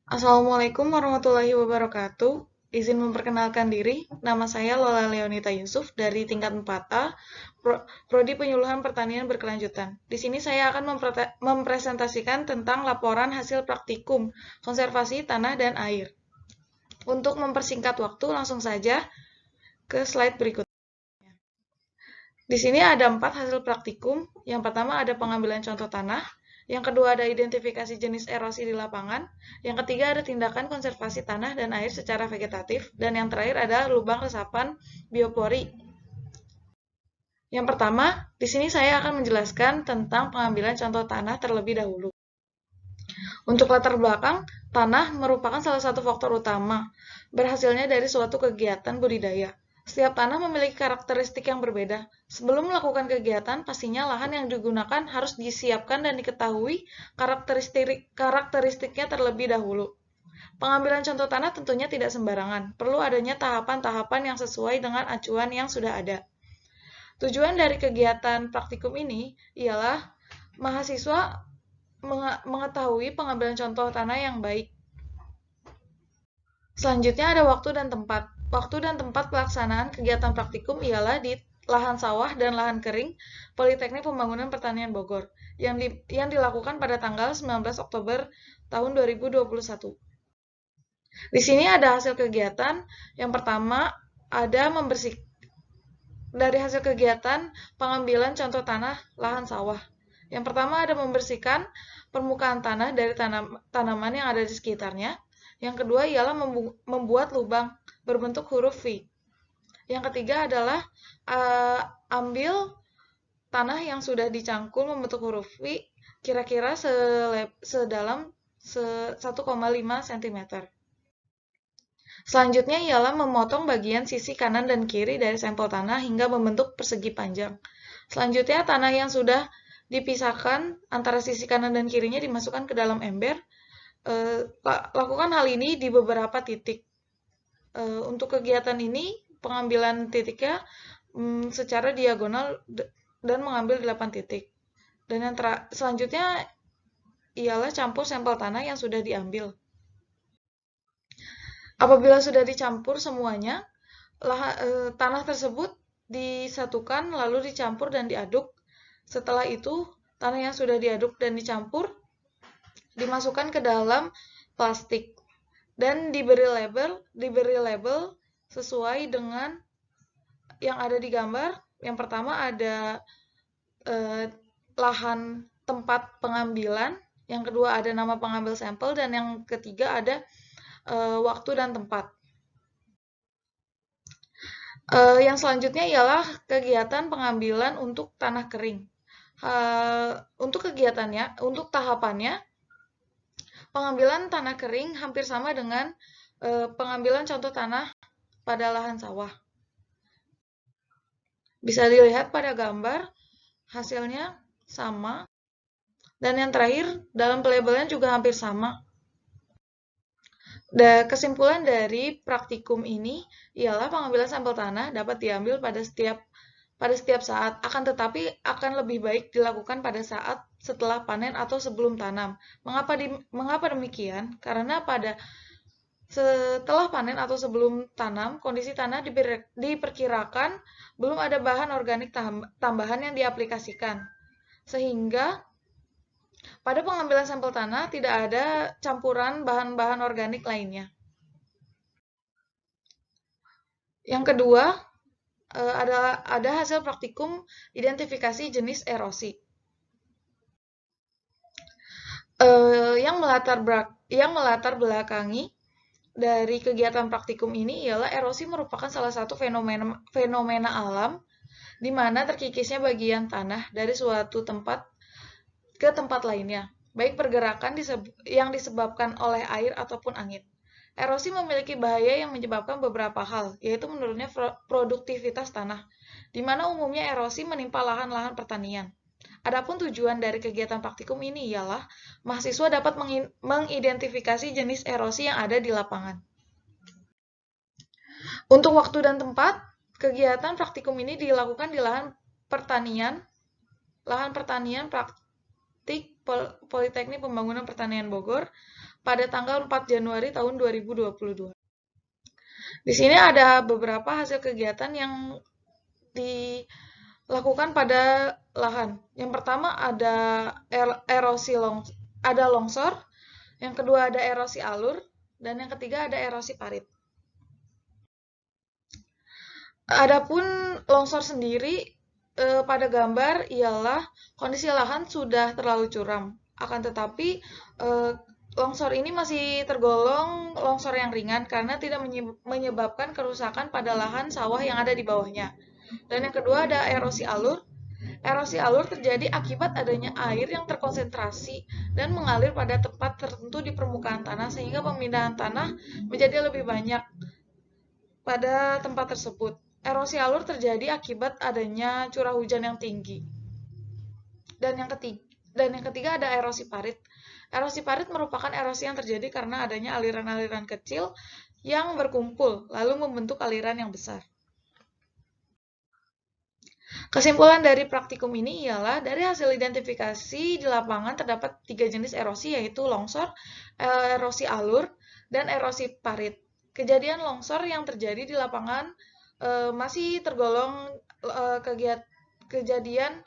Assalamualaikum warahmatullahi wabarakatuh. Izin memperkenalkan diri, nama saya Lola Leonita Yusuf dari tingkat 4A, Prodi Penyuluhan Pertanian Berkelanjutan. Di sini saya akan mempresentasikan tentang laporan hasil praktikum konservasi tanah dan air. Untuk mempersingkat waktu, langsung saja ke slide berikut. Di sini ada 4 hasil praktikum. Yang pertama ada pengambilan contoh tanah, yang kedua ada identifikasi jenis erosi di lapangan, yang ketiga ada tindakan konservasi tanah dan air secara vegetatif, dan yang terakhir ada lubang resapan biopori. Yang pertama, di sini saya akan menjelaskan tentang pengambilan contoh tanah terlebih dahulu. Untuk latar belakang, tanah merupakan salah satu faktor utama berhasilnya dari suatu kegiatan budidaya. Setiap tanah memiliki karakteristik yang berbeda. Sebelum melakukan kegiatan, pastinya lahan yang digunakan harus disiapkan dan diketahui karakteristiknya terlebih dahulu. Pengambilan contoh tanah tentunya tidak sembarangan. Perlu adanya tahapan-tahapan yang sesuai dengan acuan yang sudah ada. Tujuan dari kegiatan praktikum ini ialah mahasiswa mengetahui pengambilan contoh tanah yang baik. Selanjutnya ada waktu dan tempat. Waktu dan tempat pelaksanaan kegiatan praktikum ialah di lahan sawah dan lahan kering Politeknik Pembangunan Pertanian Bogor yang dilakukan pada tanggal 19 Oktober tahun 2021. Di sini ada hasil kegiatan. Yang pertama ada dari hasil kegiatan pengambilan contoh tanah lahan sawah. Yang pertama ada membersihkan permukaan tanah dari tanaman yang ada di sekitarnya. Yang kedua ialah membuat lubang berbentuk huruf V. Yang ketiga adalah ambil tanah yang sudah dicangkul membentuk huruf V kira-kira sedalam 1,5 cm. Selanjutnya ialah memotong bagian sisi kanan dan kiri dari sampel tanah hingga membentuk persegi panjang. Selanjutnya tanah yang sudah dipisahkan antara sisi kanan dan kirinya dimasukkan ke dalam ember. Lakukan hal ini di beberapa titik. Untuk kegiatan ini, pengambilan titiknya secara diagonal dan mengambil 8 titik. Dan yang selanjutnya ialah campur sampel tanah yang sudah diambil. Apabila sudah dicampur semuanya, tanah tersebut disatukan lalu dicampur dan diaduk. Setelah itu, tanah yang sudah diaduk dan dicampur dimasukkan ke dalam plastik dan diberi label sesuai dengan yang ada di gambar. Yang pertama ada lahan tempat pengambilan, yang kedua ada nama pengambil sampel, dan yang ketiga ada waktu dan tempat. Yang selanjutnya ialah kegiatan pengambilan untuk tanah kering. Untuk kegiatannya, untuk tahapannya, pengambilan tanah kering hampir sama dengan pengambilan contoh tanah pada lahan sawah. Bisa dilihat pada gambar, hasilnya sama. Dan yang terakhir, dalam pelabelan juga hampir sama. Kesimpulan dari praktikum ini ialah pengambilan sampel tanah dapat diambil pada setiap saat, akan tetapi akan lebih baik dilakukan pada saat setelah panen atau sebelum tanam. Mengapa demikian? Karena pada setelah panen atau sebelum tanam, kondisi tanah diperkirakan belum ada bahan organik tambahan yang diaplikasikan. Sehingga pada pengambilan sampel tanah tidak ada campuran bahan-bahan organik lainnya. Yang kedua, ada hasil praktikum identifikasi jenis erosi. Yang melatar belakangi dari kegiatan praktikum ini ialah erosi merupakan salah satu fenomena alam di mana terkikisnya bagian tanah dari suatu tempat ke tempat lainnya, baik pergerakan yang disebabkan oleh air ataupun angin. Erosi memiliki bahaya yang menyebabkan beberapa hal, yaitu menurunnya produktivitas tanah, di mana umumnya erosi menimpa lahan-lahan pertanian. Adapun tujuan dari kegiatan praktikum ini ialah mahasiswa dapat mengidentifikasi jenis erosi yang ada di lapangan. Untuk waktu dan tempat, kegiatan praktikum ini dilakukan di lahan pertanian praktik Politeknik Pembangunan Pertanian Bogor pada tanggal 4 Januari tahun 2022. Di sini ada beberapa hasil kegiatan yang dilakukan pada lahan. Yang pertama ada longsor, yang kedua ada erosi alur, dan yang ketiga ada erosi parit. Adapun longsor sendiri pada gambar ialah kondisi lahan sudah terlalu curam. Akan tetapi longsor ini masih tergolong longsor yang ringan karena tidak menyebabkan kerusakan pada lahan sawah yang ada di bawahnya. Dan yang kedua ada erosi alur. Erosi alur terjadi akibat adanya air yang terkonsentrasi dan mengalir pada tempat tertentu di permukaan tanah sehingga pemindahan tanah menjadi lebih banyak pada tempat tersebut. Erosi alur terjadi akibat adanya curah hujan yang tinggi. Dan yang ketiga ada erosi parit. Erosi parit merupakan erosi yang terjadi karena adanya aliran-aliran kecil yang berkumpul lalu membentuk aliran yang besar. Kesimpulan dari praktikum ini ialah dari hasil identifikasi di lapangan terdapat 3 jenis erosi yaitu longsor, erosi alur, dan erosi parit. Kejadian longsor yang terjadi di lapangan masih tergolong kejadian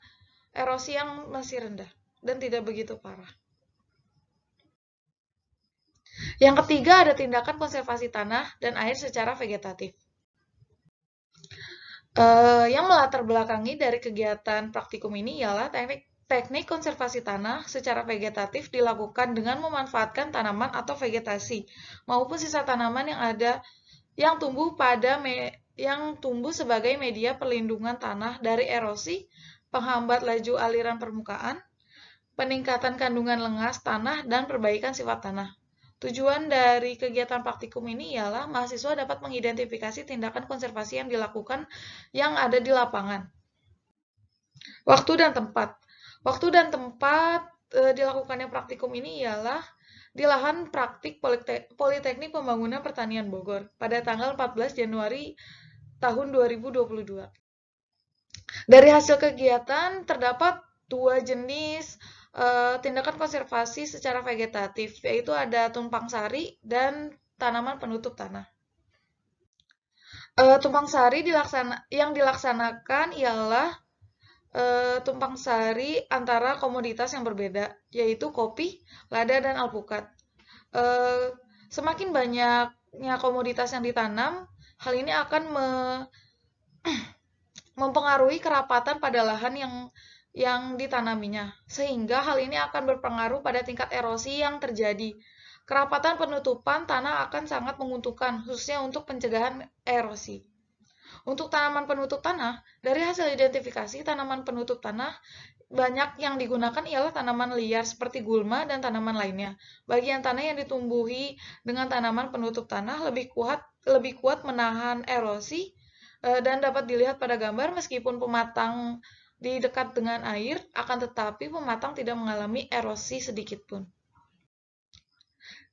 erosi yang masih rendah dan tidak begitu parah. Yang ketiga ada tindakan konservasi tanah dan air secara vegetatif. Yang melatar belakangi dari kegiatan praktikum ini ialah teknik konservasi tanah secara vegetatif dilakukan dengan memanfaatkan tanaman atau vegetasi maupun sisa tanaman yang tumbuh sebagai media perlindungan tanah dari erosi, penghambat laju aliran permukaan, peningkatan kandungan lengas tanah, dan perbaikan sifat tanah. Tujuan dari kegiatan praktikum ini ialah mahasiswa dapat mengidentifikasi tindakan konservasi yang dilakukan yang ada di lapangan. Waktu dan tempat. Waktu dan tempat dilakukannya praktikum ini ialah di lahan praktik Politeknik Pembangunan Pertanian Bogor pada tanggal 14 Januari tahun 2022. Dari hasil kegiatan terdapat 2 jenis tindakan konservasi secara vegetatif, yaitu ada tumpang sari dan tanaman penutup tanah. Tumpang sari yang dilaksanakan ialah tumpang sari antara komoditas yang berbeda, yaitu kopi, lada, dan alpukat. Semakin banyaknya komoditas yang ditanam, hal ini akan mempengaruhi kerapatan pada lahan yang ditanaminya, sehingga hal ini akan berpengaruh pada tingkat erosi yang terjadi. Kerapatan penutupan tanah akan sangat menguntungkan, khususnya untuk pencegahan erosi. Untuk tanaman penutup tanah, dari hasil identifikasi tanaman penutup tanah, banyak yang digunakan ialah tanaman liar seperti gulma dan tanaman lainnya. Bagian tanah yang ditumbuhi dengan tanaman penutup tanah lebih kuat menahan erosi dan dapat dilihat pada gambar meskipun pematang di dekat dengan air, akan tetapi pematang tidak mengalami erosi sedikitpun.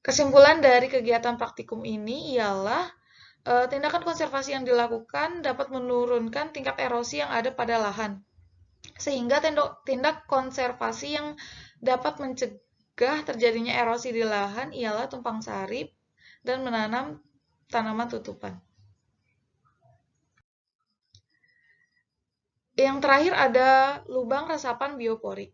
Kesimpulan dari kegiatan praktikum ini ialah tindakan konservasi yang dilakukan dapat menurunkan tingkat erosi yang ada pada lahan. Sehingga tindak konservasi yang dapat mencegah terjadinya erosi di lahan ialah tumpang sari dan menanam tanaman tutupan. Yang terakhir ada lubang resapan biopori.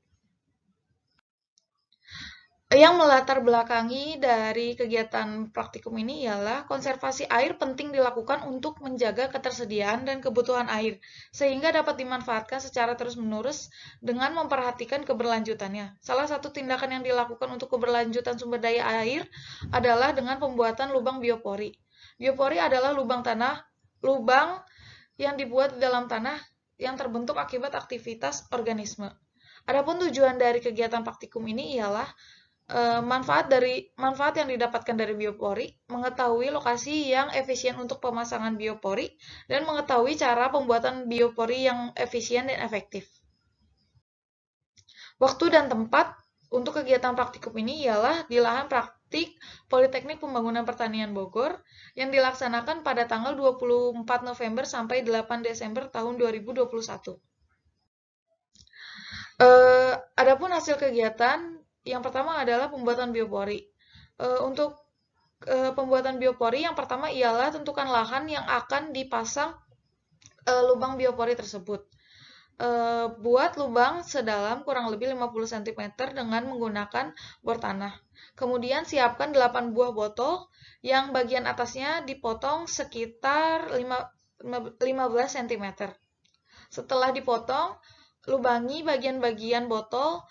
Yang melatar belakangi dari kegiatan praktikum ini ialah konservasi air penting dilakukan untuk menjaga ketersediaan dan kebutuhan air, sehingga dapat dimanfaatkan secara terus-menerus dengan memperhatikan keberlanjutannya. Salah satu tindakan yang dilakukan untuk keberlanjutan sumber daya air adalah dengan pembuatan lubang biopori. Biopori adalah lubang yang dibuat di dalam tanah yang terbentuk akibat aktivitas organisme. Adapun tujuan dari kegiatan praktikum ini ialah manfaat yang didapatkan dari biopori, mengetahui lokasi yang efisien untuk pemasangan biopori, dan mengetahui cara pembuatan biopori yang efisien dan efektif. Waktu dan tempat untuk kegiatan praktikum ini ialah di lahan praktik Politeknik Pembangunan Pertanian Bogor yang dilaksanakan pada tanggal 24 November sampai 8 Desember tahun 2021. Adapun hasil kegiatan, yang pertama adalah pembuatan biopori. Untuk pembuatan biopori, yang pertama ialah tentukan lahan yang akan dipasang lubang biopori tersebut. Buat lubang sedalam kurang lebih 50 cm dengan menggunakan bor tanah. Kemudian siapkan 8 buah botol yang bagian atasnya dipotong sekitar 15 cm. Setelah dipotong, lubangi bagian-bagian botol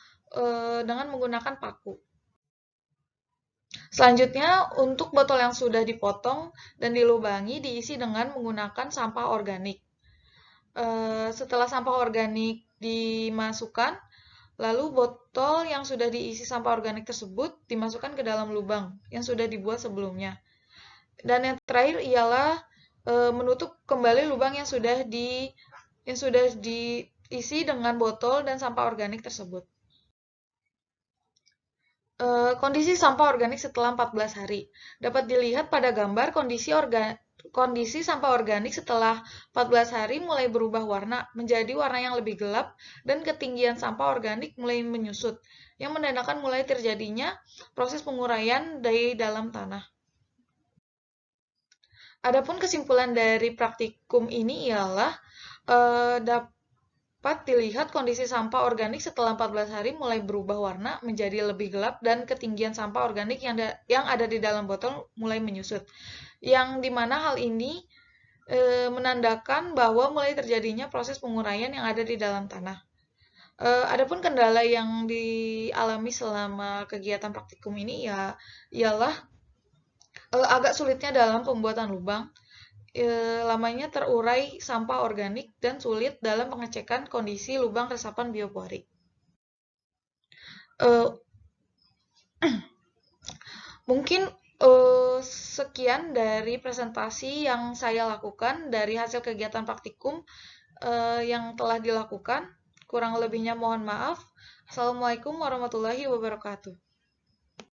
dengan menggunakan paku. Selanjutnya, untuk botol yang sudah dipotong dan dilubangi diisi dengan menggunakan sampah organik. Setelah sampah organik dimasukkan, lalu botol yang sudah diisi sampah organik tersebut dimasukkan ke dalam lubang yang sudah dibuat sebelumnya. Dan yang terakhir ialah menutup kembali lubang yang sudah diisi dengan botol dan sampah organik tersebut. Kondisi sampah organik setelah 14 hari. Dapat dilihat pada gambar kondisi sampah organik setelah 14 hari mulai berubah warna menjadi warna yang lebih gelap dan ketinggian sampah organik mulai menyusut, yang menandakan mulai terjadinya proses penguraian dari dalam tanah. Adapun kesimpulan dari praktikum ini ialah dapat dilihat kondisi sampah organik setelah 14 hari mulai berubah warna menjadi lebih gelap dan ketinggian sampah organik yang ada di dalam botol mulai menyusut. Yang dimana hal ini menandakan bahwa mulai terjadinya proses penguraian yang ada di dalam tanah. Adapun kendala yang dialami selama kegiatan praktikum ini ialah agak sulitnya dalam pembuatan lubang, lamanya terurai sampah organik, dan sulit dalam pengecekan kondisi lubang resapan biopori. Mungkin sekian dari presentasi yang saya lakukan dari hasil kegiatan praktikum yang telah dilakukan. Kurang lebihnya mohon maaf. Assalamualaikum warahmatullahi wabarakatuh.